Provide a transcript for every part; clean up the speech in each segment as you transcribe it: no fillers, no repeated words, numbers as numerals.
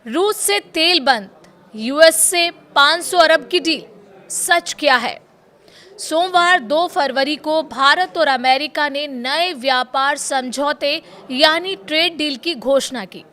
रूस से तेल बंद, यूएस से 500 अरब की डील, सच क्या है? सोमवार 2 फरवरी को भारत और अमेरिका ने नए व्यापार समझौते यानी ट्रेड डील की घोषणा की।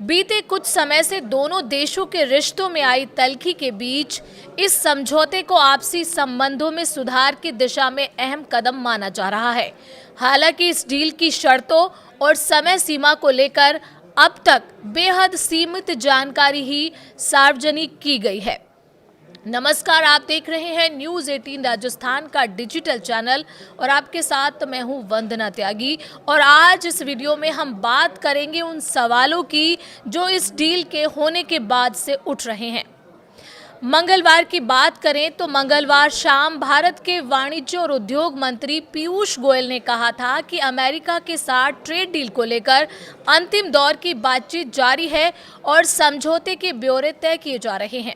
बीते कुछ समय से दोनों देशों के रिश्तों में आई तल्खी के बीच इस समझौते को आपसी संबंधों में सुधार की दिशा में अहम कदम माना जा रहा है। हालांकि इस डील की शर्तों और समय सीमा को लेकर अब तक बेहद सीमित जानकारी ही सार्वजनिक की गई है। नमस्कार, आप देख रहे हैं न्यूज़ 18 राजस्थान का डिजिटल चैनल और आपके साथ मैं हूं वंदना त्यागी। और आज इस वीडियो में हम बात करेंगे उन सवालों की जो इस डील के होने के बाद से उठ रहे हैं। मंगलवार की बात करें तो मंगलवार शाम भारत के वाणिज्य और उद्योग मंत्री पीयूष गोयल ने कहा था कि अमेरिका के साथ ट्रेड डील को लेकर अंतिम दौर की बातचीत जारी है और समझौते के ब्यौरे तय किए जा रहे हैं।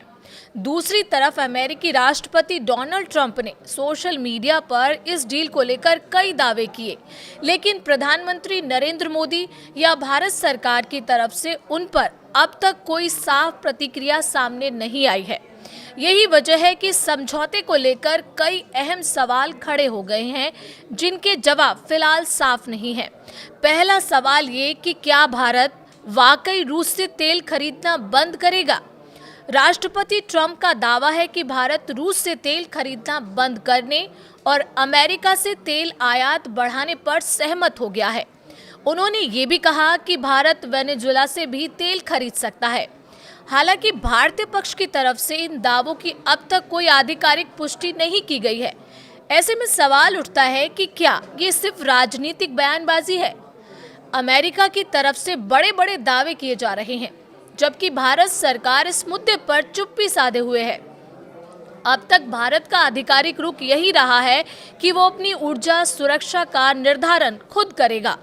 दूसरी तरफ अमेरिकी राष्ट्रपति डोनाल्ड ट्रंप ने सोशल मीडिया पर इस डील को लेकर कई दावे किए, लेकिन प्रधानमंत्री नरेंद्र मोदी या भारत सरकार की तरफ से उन पर अब तक कोई साफ प्रतिक्रिया सामने नहीं आई है। यही वजह है कि समझौते को लेकर कई अहम सवाल खड़े हो गए हैं, जिनके जवाब फिलहाल साफ नहीं है। पहला सवाल ये कि क्या भारत वाकई रूस से तेल खरीदना बंद करेगा? राष्ट्रपति ट्रंप का दावा है कि भारत रूस से तेल खरीदना बंद करने और अमेरिका से तेल आयात बढ़ाने पर सहमत हो गया है। उन्होंने ये भी कहा कि भारत वेनेजुएला से भी तेल खरीद सकता है। हालांकि भारतीय पक्ष की तरफ से इन दावों की अब तक कोई आधिकारिक पुष्टि नहीं की गई है। ऐसे में सवाल उठता है कि क्या ये सिर्फ राजनीतिक बयानबाजी है? अमेरिका की तरफ से बड़े बड़े दावे किए जा रहे हैं, जबकि भारत सरकार इस मुद्दे पर चुप्पी साधे हुए है। अब तक भारत का आधिकारिक रुख यही रहा है कि वो अपनी ऊर्जा सुरक्षा का निर्धारण खुद करेगा।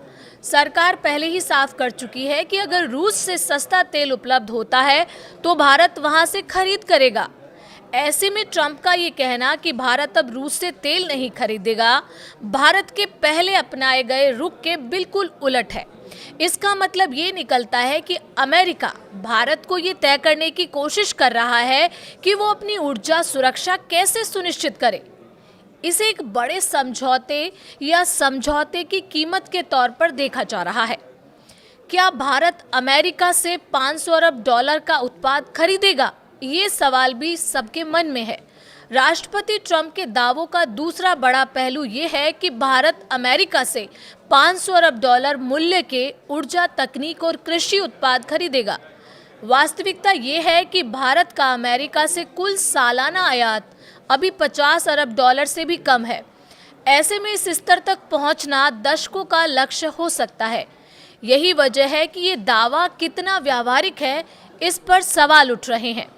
सरकार पहले ही साफ कर चुकी है कि अगर रूस से सस्ता तेल उपलब्ध होता है तो भारत वहां से खरीद करेगा। ऐसे में ट्रंप का ये कहना कि भारत अब रूस से तेल नहीं खरीदेगा, भारत के पहले अपनाए गए रुख के बिल्कुल उलट है। इसका मतलब ये निकलता है कि अमेरिका भारत को ये तय करने की कोशिश कर रहा है कि वो अपनी ऊर्जा सुरक्षा कैसे सुनिश्चित करे। इसे एक बड़े समझौते या समझौते की कीमत के तौर पर देखा जा रहा है। क्या भारत अमेरिका से 500 अरब डॉलर का उत्पाद खरीदेगा? ये सवाल भी सबके मन में है। राष्ट्रपति ट्रंप के दावों का दूसरा बड़ा पहलू ये है कि भारत अमेरिका से 500 अरब डॉलर मूल्य के ऊर्जा तकनीक और कृषि उत्पाद खरीदेगा। वास्तविकता ये है कि भारत का अमेरिका से कुल सालाना आयात अभी 50 अरब डॉलर से भी कम है। ऐसे में इस स्तर तक पहुंचना दशकों का लक्ष्य हो सकता है। यही वजह है कि ये दावा कितना व्यावहारिक है, इस पर सवाल उठ रहे हैं।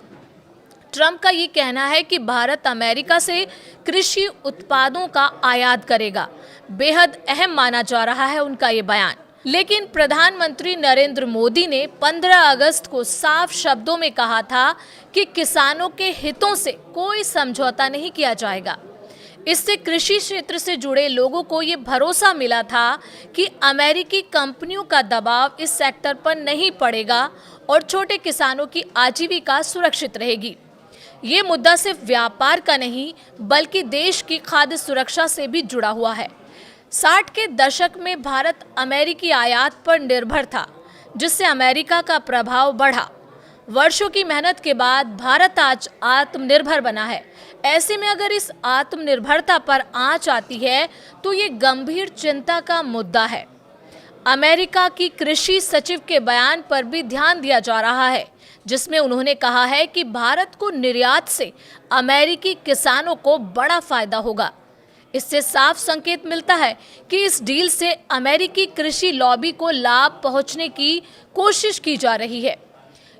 ट्रंप का ये कहना है कि भारत अमेरिका से कृषि उत्पादों का आयात करेगा। बेहद अहम माना जा रहा है उनका ये बयान। लेकिन प्रधानमंत्री नरेंद्र मोदी ने 15 अगस्त को साफ शब्दों में कहा था कि किसानों के हितों से कोई समझौता नहीं किया जाएगा। इससे कृषि क्षेत्र से जुड़े लोगों को ये भरोसा मिला था कि अमेरिकी कंपनियों का दबाव इस सेक्टर पर नहीं पड़ेगा और छोटे किसानों की आजीविका सुरक्षित रहेगी। ये मुद्दा सिर्फ व्यापार का नहीं बल्कि देश की खाद्य सुरक्षा से भी जुड़ा हुआ है। 60 के दशक में भारत अमेरिकी आयात पर निर्भर था, जिससे अमेरिका का प्रभाव बढ़ा। वर्षों की मेहनत के बाद भारत आज आत्मनिर्भर बना है। ऐसे में अगर इस आत्मनिर्भरता पर आंच आती है तो ये गंभीर चिंता का मुद्दा है। अमेरिका की कृषि सचिव के बयान पर भी ध्यान दिया जा रहा है, जिसमें उन्होंने कहा है कि भारत को निर्यात से अमेरिकी किसानों को बड़ा फायदा होगा। इससे साफ संकेत मिलता है कि इस डील से अमेरिकी कृषि लॉबी को लाभ पहुंचने की कोशिश की जा रही है।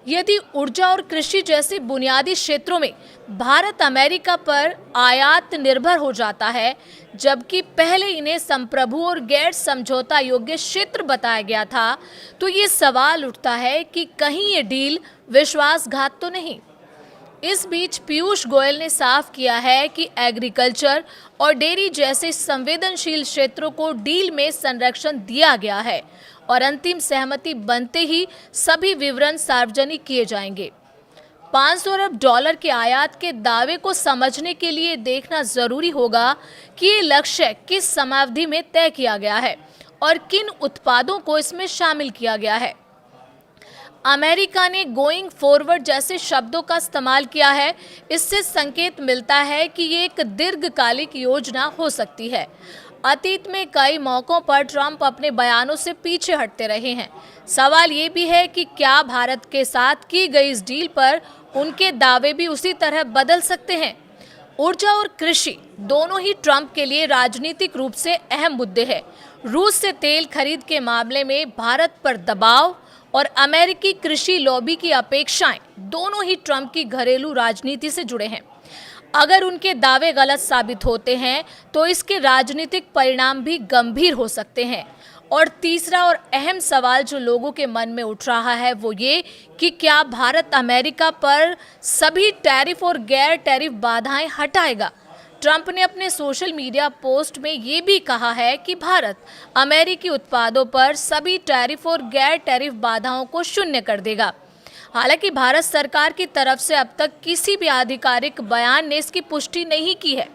यदि ऊर्जा और कृषि जैसे बुनियादी क्षेत्रों में भारत अमेरिका पर आयात निर्भर हो जाता है, जबकि पहले इन्हें संप्रभु और गैर समझौता योग्य क्षेत्र बताया गया था, तो ये सवाल उठता है कि कहीं ये डील विश्वासघात तो नहीं। इस बीच पीयूष गोयल ने साफ किया है कि एग्रीकल्चर और डेयरी जैसे संवेदनशील क्षेत्रों को डील में संरक्षण दिया गया है और अंतिम सहमति बनते ही सभी विवरण सार्वजनिक किए जाएंगे। 500 अरब डॉलर के आयात के दावे को समझने के लिए देखना जरूरी होगा कि ये लक्ष्य किस समयावधि में तय किया गया है और किन उत्पादों को इसमें शामिल किया गया है। अमेरिका ने गोइंग फॉरवर्ड जैसे शब्दों का इस्तेमाल किया है। इससे संकेत मिलता है कि ये एक दीर्घकालिक योजना हो सकती है। अतीत में कई मौकों पर ट्रंप अपने बयानों से पीछे हटते रहे हैं। सवाल ये भी है कि क्या भारत के साथ की गई इस डील पर उनके दावे भी उसी तरह बदल सकते हैं। ऊर्जा और कृषि दोनों ही ट्रंप के लिए राजनीतिक रूप से अहम मुद्दे हैं। रूस से तेल खरीद के मामले में भारत पर दबाव और अमेरिकी कृषि लॉबी की अपेक्षाएं दोनों ही ट्रंप की घरेलू राजनीति से जुड़े हैं। अगर उनके दावे गलत साबित होते हैं तो इसके राजनीतिक परिणाम भी गंभीर हो सकते हैं। और तीसरा और अहम सवाल जो लोगों के मन में उठ रहा है वो ये कि क्या भारत अमेरिका पर सभी टैरिफ और गैर टैरिफ बाधाएं हटाएगा। ट्रंप ने अपने सोशल मीडिया पोस्ट में ये भी कहा है कि भारत अमेरिकी उत्पादों पर सभी टैरिफ और गैर टैरिफ बाधाओं को शून्य कर देगा। हालांकि भारत सरकार की तरफ से अब तक किसी भी आधिकारिक बयान ने इसकी पुष्टि नहीं की है।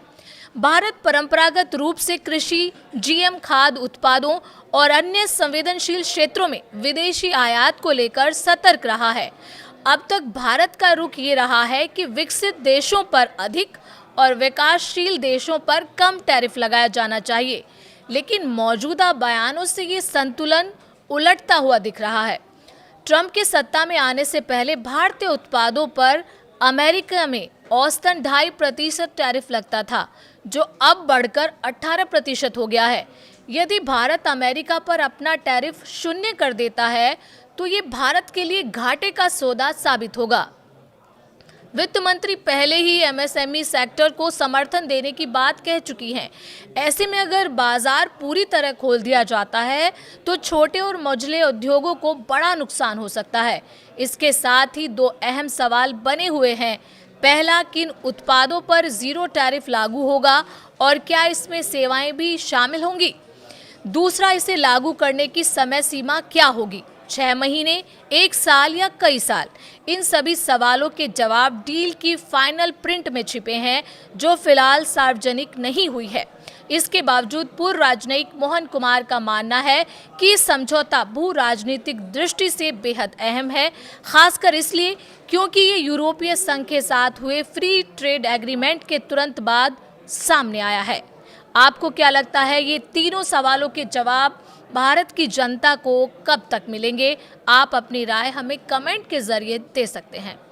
भारत परंपरागत रूप से कृषि, जीएम खाद्य उत्पादों और अन्य संवेदनशील क्षेत्रों में विदेशी आयात को लेकर सतर्क रहा है। अब तक भारत का रुख ये रहा है कि विकसित देशों पर अधिक और विकासशील देशों पर कम टैरिफ लगाया जाना चाहिए, लेकिन मौजूदा बयानों से ये संतुलन उलटता हुआ दिख रहा है। ट्रंप के सत्ता में आने से पहले भारतीय उत्पादों पर अमेरिका में औसतन 2.5% टैरिफ लगता था, जो अब बढ़कर 18% हो गया है। यदि भारत अमेरिका पर अपना टैरिफ शून्य कर देता है तो ये भारत के लिए घाटे का सौदा साबित होगा। वित्त मंत्री पहले ही एमएसएमई सेक्टर को समर्थन देने की बात कह चुकी हैं। ऐसे में अगर बाजार पूरी तरह खोल दिया जाता है तो छोटे और मझले उद्योगों को बड़ा नुकसान हो सकता है। इसके साथ ही दो अहम सवाल बने हुए हैं। पहला, किन उत्पादों पर जीरो टैरिफ लागू होगा और क्या इसमें सेवाएं भी शामिल होंगी। दूसरा, इसे लागू करने की समय सीमा क्या होगी, 6 महीने, 1 साल या कई साल। इन सभी सवालों के जवाब डील की फाइनल प्रिंट में छिपे हैं, जो फिलहाल सार्वजनिक नहीं हुई है। इसके बावजूद पूर्व राजनयिक मोहन कुमार का मानना है कि समझौता भू राजनीतिक दृष्टि से बेहद अहम है, खासकर इसलिए क्योंकि ये यूरोपीय संघ के साथ हुए फ्री ट्रेड एग्रीमेंट के तुरंत बाद सामने आया है। आपको क्या लगता है, ये तीनों सवालों के जवाब भारत की जनता को कब तक मिलेंगे? आप अपनी राय हमें कमेंट के जरिए दे सकते हैं।